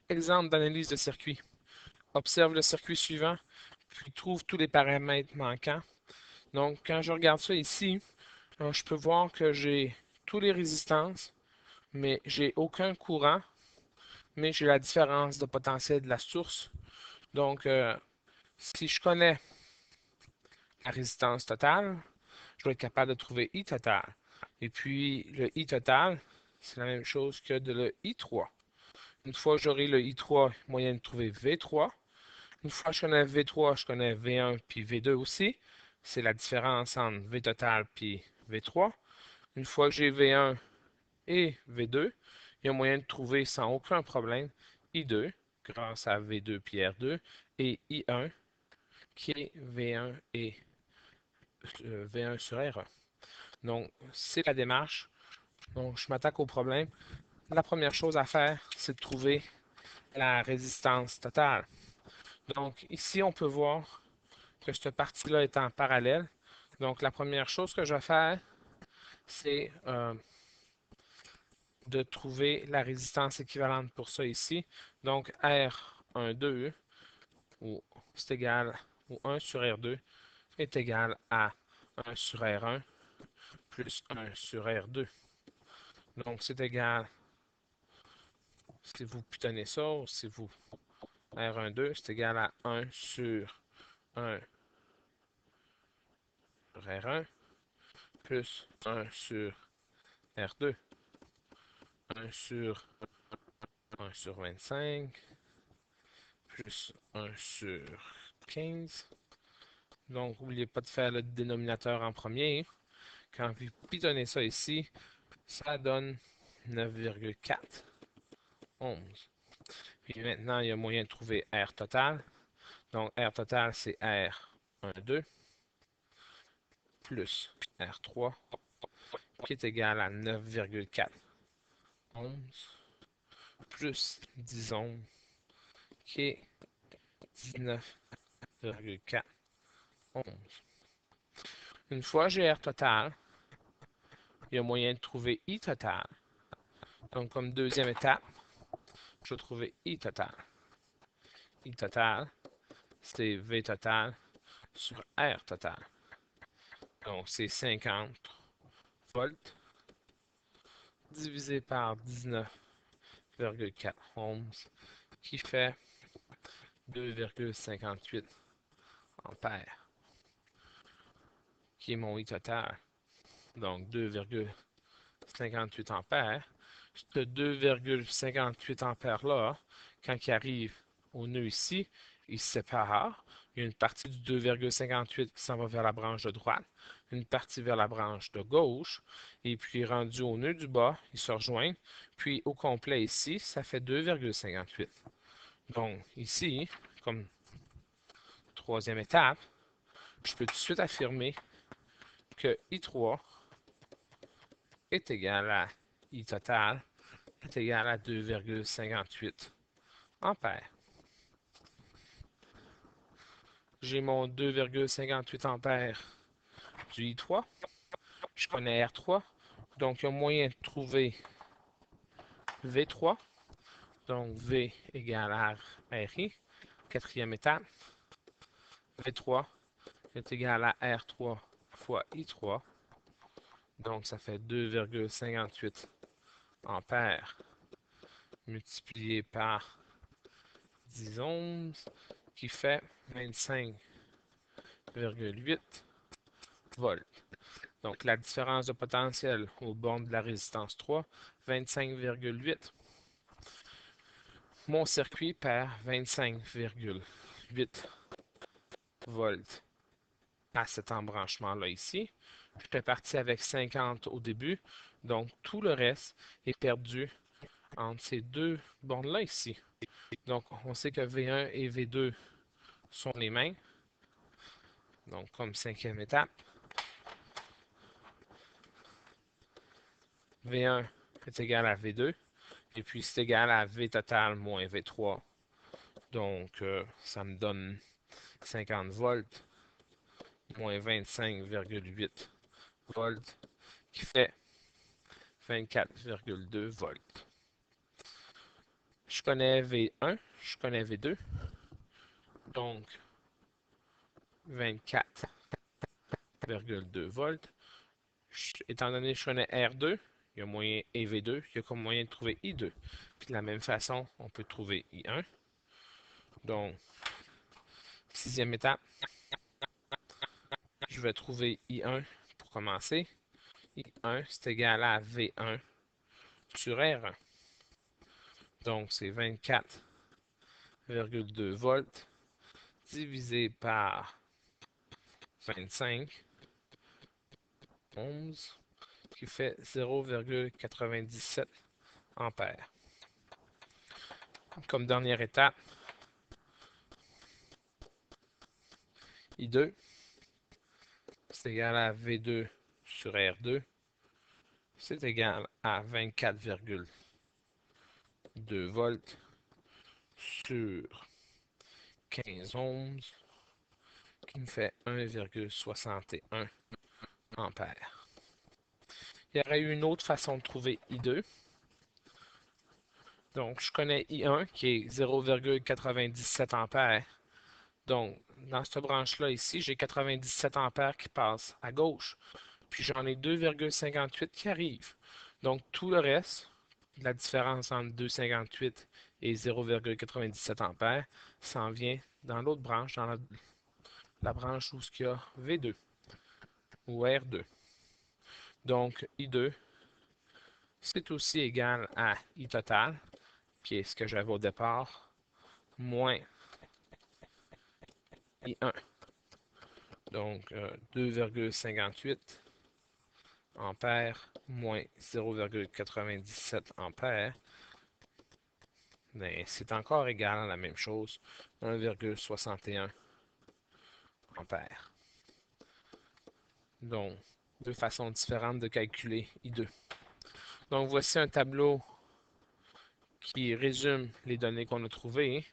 Exemple d'analyse de circuit. Observe le circuit suivant, puis trouve tous les paramètres manquants. Donc, quand je regarde ça ici, je peux voir que j'ai toutes les résistances, mais j'ai aucun courant, mais j'ai la différence de potentiel de la source. Donc, si je connais la résistance totale, je vais être capable de trouver I total. Et puis, le I total, c'est la même chose que de le I3. Une fois que j'aurai le I3, moyen de trouver V3. Une fois que je connais V3, je connais V1 puis V2 aussi. C'est la différence entre V total puis V3. Une fois que j'ai V1 et V2, il y a moyen de trouver sans aucun problème I2 grâce à V2 puis R2 et I1 qui est V1 et V1 sur R1. Donc, c'est la démarche. Donc, je m'attaque au problème. La première chose à faire, c'est de trouver la résistance totale. Donc, ici, on peut voir que cette partie-là est en parallèle. Donc, la première chose que je vais faire, c'est de trouver la résistance équivalente pour ça ici. Donc, R12 ou c'est égal ou 1 sur R2 est égal à 1 sur R1 plus 1 sur R2. Donc, c'est égal, si vous pitonnez ça, ou si vous R12, c'est égal à 1 sur 1 sur R1 plus 1 sur R2, 1 sur 1 sur 25, plus 1 sur 15. Donc, n'oubliez pas de faire le dénominateur en premier. Quand vous pitonnez ça ici, ça donne 9,4 ohms. Puis maintenant, il y a moyen de trouver R total. Donc, R total, c'est R12 plus R3 qui est égal à 9,4 ohms plus 10 ohms qui est 19,4 ohms. Une fois j'ai R total, il y a moyen de trouver I total. Donc, comme deuxième étape, je vais trouver I total. I total, c'est V total sur R total. Donc, c'est 50 volts divisé par 19,4 ohms qui fait 2,58 ampères, qui est mon I total. Donc, 2,58 ampères. Ce 2,58 ampères-là, quand il arrive au nœud ici, il se sépare. Il y a une partie du 2,58 qui s'en va vers la branche de droite, une partie vers la branche de gauche, et puis rendu au nœud du bas, ils se rejoignent. Puis au complet ici, ça fait 2,58. Donc ici, comme troisième étape, je peux tout de suite affirmer que I3 est égal à I total est égal à 2,58 ampères. J'ai mon 2,58 ampères du I3. Je connais R3. Donc, il y a moyen de trouver V3. Donc, V égale à RI. Quatrième étape. V3 est égal à R3 fois I3. Donc, ça fait 2,58 ampères multiplié par 10 ohms qui fait 25,8 volts. Donc, la différence de potentiel au borne de la résistance 3, 25,8. Mon circuit perd 25,8 volts à cet embranchement-là ici. J'étais parti avec 50 au début, donc tout le reste est perdu entre ces deux bornes-là ici. Donc, on sait que V1 et V2 sont les mêmes. Donc, comme cinquième étape, V1 est égal à V2, et puis c'est égal à V total moins V3. Donc, ça me donne 50 volts moins 25,8 volts qui fait 24,2 volts. Je connais V1, je connais V2, donc 24,2 volts. Étant donné que je connais R2, il y a moyen, et V2, il y a comme moyen de trouver I2. Puis de la même façon, on peut trouver I1. Donc, sixième étape, je vais trouver I1 pour commencer. I1, c'est égal à V1 sur R1. Donc, c'est 24,2 volts divisé par 25 ohms, qui fait 0,97 ampères. Comme dernière étape, I2, c'est égal à V2 sur R2, c'est égal à 24,2 volts sur 15 ohms, qui me fait 1,61 ampères. Il y aurait eu une autre façon de trouver I2. Donc, je connais I1 qui est 0,97 ampères. Donc, dans cette branche-là ici, j'ai 97 ampères qui passent à gauche. Puis j'en ai 2,58 qui arrivent. Donc, tout le reste, la différence entre 2,58 et 0,97 ampères, s'en vient dans l'autre branche, dans la branche où il y a V2 ou R2. Donc, I2, c'est aussi égal à I total, qui est ce que j'avais au départ, moins I1. Donc, 2,58 ampères moins 0,97 ampères. Mais c'est encore égal à la même chose, 1,61 ampères. Donc, deux façons différentes de calculer I2. Donc, voici un tableau qui résume les données qu'on a trouvées.